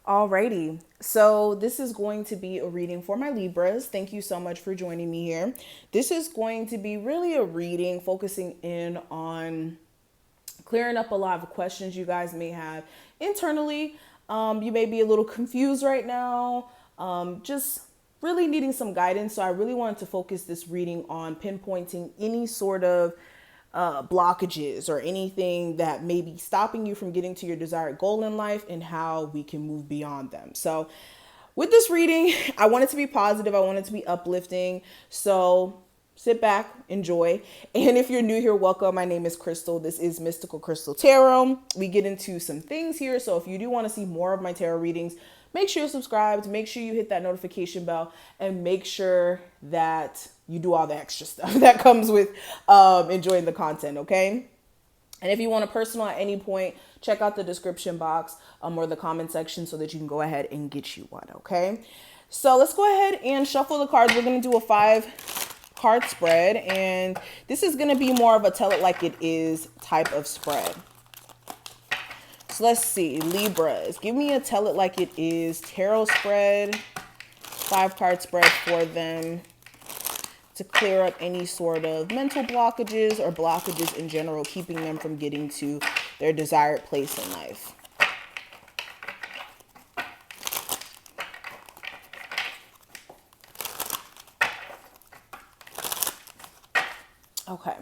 Alrighty, so this is going to be a reading for my Libras. Thank you so much for joining me here. This is going to be really a reading focusing in on clearing up a lot of questions you guys may have internally. You may be a little confused right now, just really needing some guidance. So I really wanted to focus this reading on pinpointing any sort of blockages or anything that may be stopping you from getting to your desired goal in life and how we can move beyond them. So with this reading, I want it to be positive. I want it to be uplifting. So sit back, enjoy. And if you're new here, welcome. My name is Crystal. This is Mystical Crystal Tarot. We get into some things here. So if you do want to see more of my tarot readings, make sure you're subscribed, make sure you hit that notification bell, and make sure that you do all the extra stuff that comes with enjoying the content, okay? And if you want a personal at any point, check out the description box or the comment section so that you can go ahead and get you one, okay? So let's go ahead and shuffle the cards. We're going to do a 5-card spread, and this is going to be more of a tell it like it is type of spread. So let's see, Libras, give me a tell it like it is tarot spread, 5-card spread for them to clear up any sort of mental blockages or blockages in general, keeping them from getting to their desired place in life. Okay,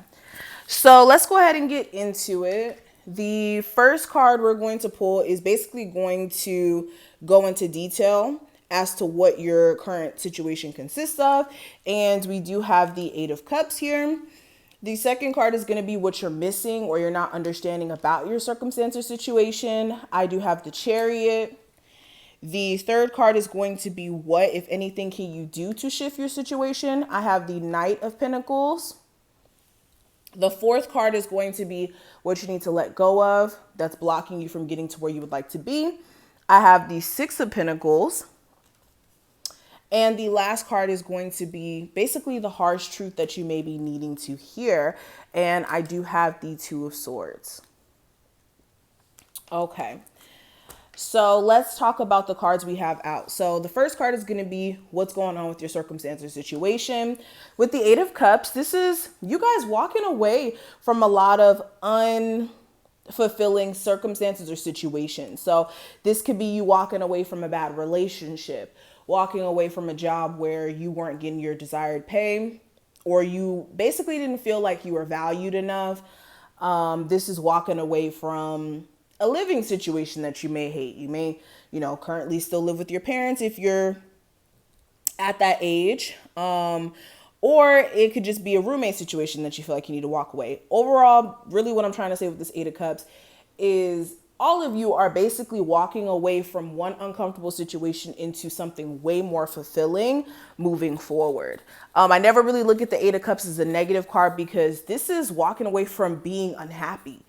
so let's go ahead and get into it. The first card we're going to pull is basically going to go into detail as to what your current situation consists of. And we do have the 8 of Cups here. The second card is going to be what you're missing or you're not understanding about your circumstance or situation. I do have the Chariot. The third card is going to be what, if anything, can you do to shift your situation? I have the Knight of Pentacles. The fourth card is going to be what you need to let go of that's blocking you from getting to where you would like to be. I have the 6 of Pentacles. And the last card is going to be basically the harsh truth that you may be needing to hear. And I do have the 2 of Swords. Okay. So let's talk about the cards we have out. So the first card is going to be what's going on with your circumstance or situation. With the 8 of Cups, this is you guys walking away from a lot of unfulfilling circumstances or situations. So this could be you walking away from a bad relationship, walking away from a job where you weren't getting your desired pay, or you basically didn't feel like you were valued enough. This is walking away from a living situation that you may hate. You may, currently still live with your parents if you're at that age. Or it could just be a roommate situation that you feel like you need to walk away. Overall, really what I'm trying to say with this 8 of Cups is all of you are basically walking away from one uncomfortable situation into something way more fulfilling moving forward. I never really look at the 8 of Cups as a negative card because this is walking away from being unhappy.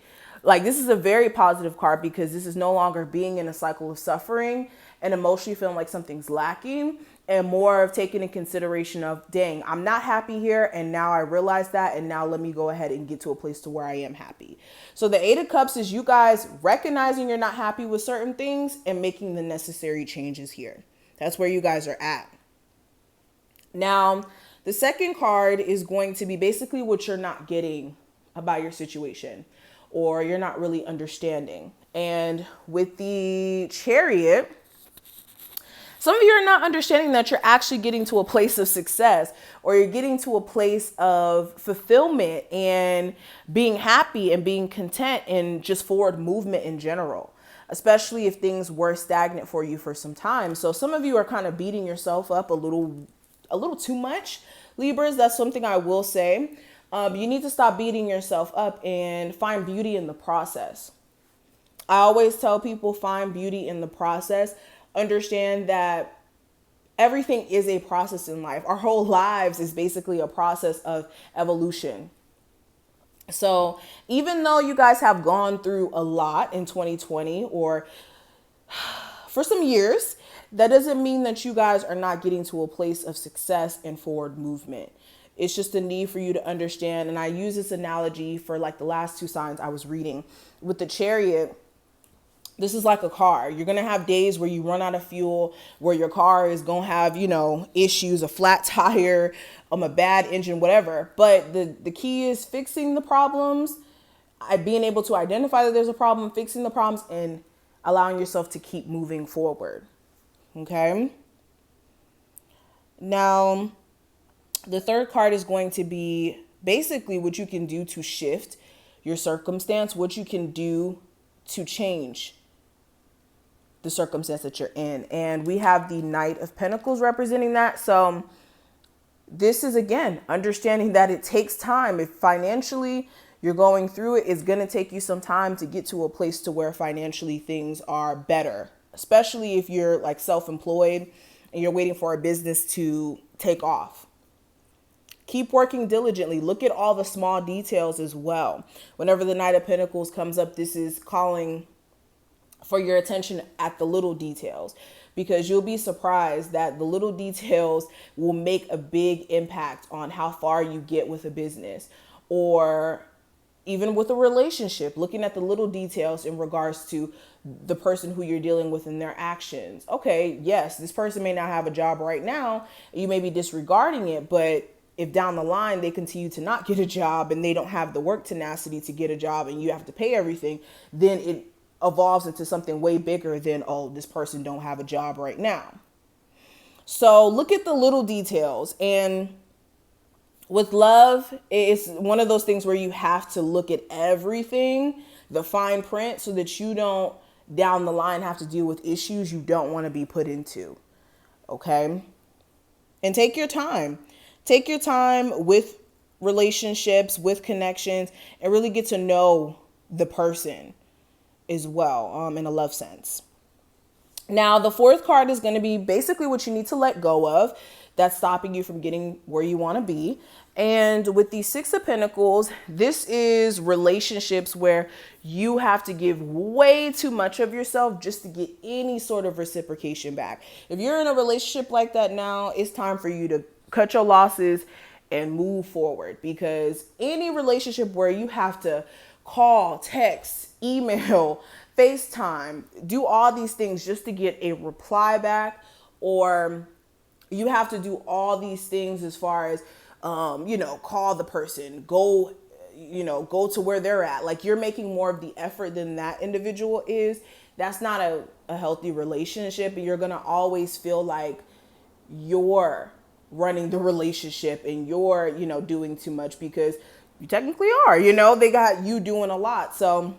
Like, this is a very positive card because this is no longer being in a cycle of suffering and emotionally feeling like something's lacking, and more of taking in consideration of, dang, I'm not happy here, and now I realize that, and now let me go ahead and get to a place to where I am happy. So the 8 of Cups is you guys recognizing you're not happy with certain things and making the necessary changes here. That's where you guys are at. Now, the second card is going to be basically what you're not getting about your situation, or you're not really understanding. And with the Chariot, some of you are not understanding that you're actually getting to a place of success, or you're getting to a place of fulfillment and being happy and being content and just forward movement in general, especially if things were stagnant for you for some time. So some of you are kind of beating yourself up a little too much, Libras. That's something I will say. You need to stop beating yourself up and find beauty in the process. I always tell people, find beauty in the process. Understand that everything is a process in life. Our whole lives is basically a process of evolution. So even though you guys have gone through a lot in 2020 or for some years, that doesn't mean that you guys are not getting to a place of success and forward movement. It's just a need for you to understand. And I use this analogy for like the last 2 signs I was reading. With the Chariot, This is like a car. You're going to have days where you run out of fuel, where your car is going to have, issues, a flat tire, a bad engine, whatever. But the key is fixing the problems, being able to identify that there's a problem, fixing the problems, and allowing yourself to keep moving forward. Okay? Now, the third card is going to be basically what you can do to shift your circumstance, what you can do to change the circumstance that you're in. And we have the Knight of Pentacles representing that. So this is, again, understanding that it takes time. If financially you're going through it, it's going to take you some time to get to a place to where financially things are better, especially if you're like self-employed and you're waiting for a business to take off. Keep working diligently. Look at all the small details as well. Whenever the Knight of Pentacles comes up, this is calling for your attention at the little details, because you'll be surprised that the little details will make a big impact on how far you get with a business or even with a relationship. Looking at the little details in regards to the person who you're dealing with and their actions. Okay, yes, this person may not have a job right now. You may be disregarding it, but if down the line they continue to not get a job and they don't have the work tenacity to get a job and you have to pay everything, then it evolves into something way bigger than, oh, this person don't have a job right now. So look at the little details. And with love, it's one of those things where you have to look at everything, the fine print, so that you don't down the line have to deal with issues you don't want to be put into. Okay? And take your time. Take your time with relationships, with connections, and really get to know the person as well, in a love sense. Now, the fourth card is going to be basically what you need to let go of that's stopping you from getting where you want to be. And with the Six of Pentacles, this is relationships where you have to give way too much of yourself just to get any sort of reciprocation back. If you're in a relationship like that now, it's time for you to cut your losses and move forward, because any relationship where you have to call, text, email, FaceTime, do all these things just to get a reply back, or you have to do all these things as far as, call the person, go to where they're at. Like, you're making more of the effort than that individual is. That's not a healthy relationship. And you're going to always feel like you're running the relationship and you're, doing too much, because you technically are, they got you doing a lot. So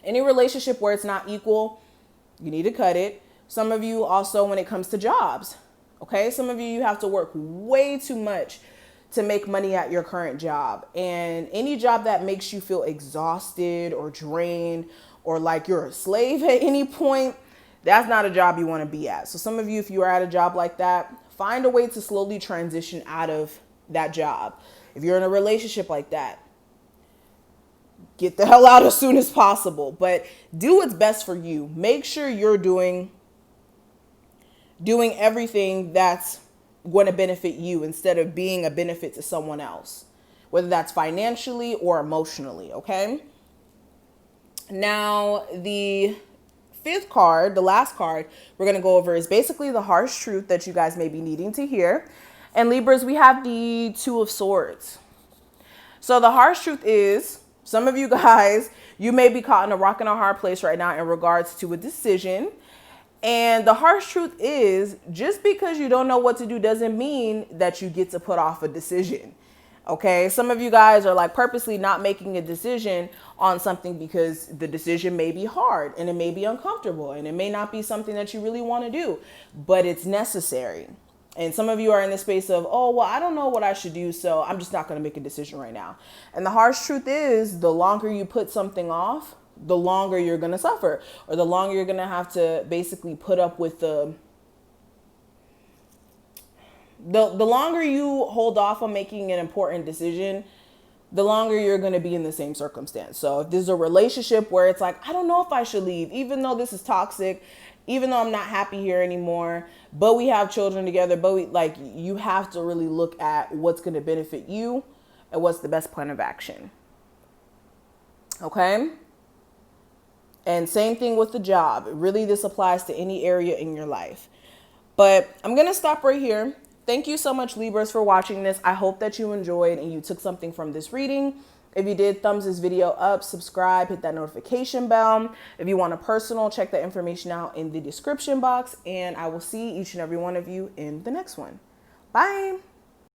any relationship where it's not equal, you need to cut it. Some of you also, when it comes to jobs, okay, some of you have to work way too much to make money at your current job. And any job that makes you feel exhausted or drained or like you're a slave at any point, that's not a job you want to be at. So some of you, if you are at a job like that, find a way to slowly transition out of that job. If you're in a relationship like that, get the hell out as soon as possible, but do what's best for you. Make sure you're doing everything that's going to benefit you instead of being a benefit to someone else, whether that's financially or emotionally. Okay. Now, the fifth card, the last card we're going to go over, is basically the harsh truth that you guys may be needing to hear. And Libras, we have the Two of Swords. So the harsh truth is, some of you guys, you may be caught in a rock and a hard place right now in regards to a decision. And the harsh truth is, just because you don't know what to do doesn't mean that you get to put off a decision. Okay, some of you guys are like purposely not making a decision on something because the decision may be hard and it may be uncomfortable and it may not be something that you really want to do, but it's necessary. And some of you are in the space of, oh, well, I don't know what I should do, so I'm just not going to make a decision right now. And the harsh truth is, the longer you put something off, the longer you're going to suffer, or the longer you're going to have to basically put up with the longer you hold off on making an important decision, the longer you're going to be in the same circumstance. So if there's a relationship where it's like, I don't know if I should leave, even though this is toxic, even though I'm not happy here anymore, but we have children together, but you have to really look at what's going to benefit you and what's the best plan of action. Okay. And same thing with the job. Really, this applies to any area in your life. But I'm going to stop right here. Thank you so much, Libras, for watching this. I hope that you enjoyed and you took something from this reading. If you did, thumbs this video up, subscribe, hit that notification bell. If you want a personal, check the information out in the description box. And I will see each and every one of you in the next one. Bye.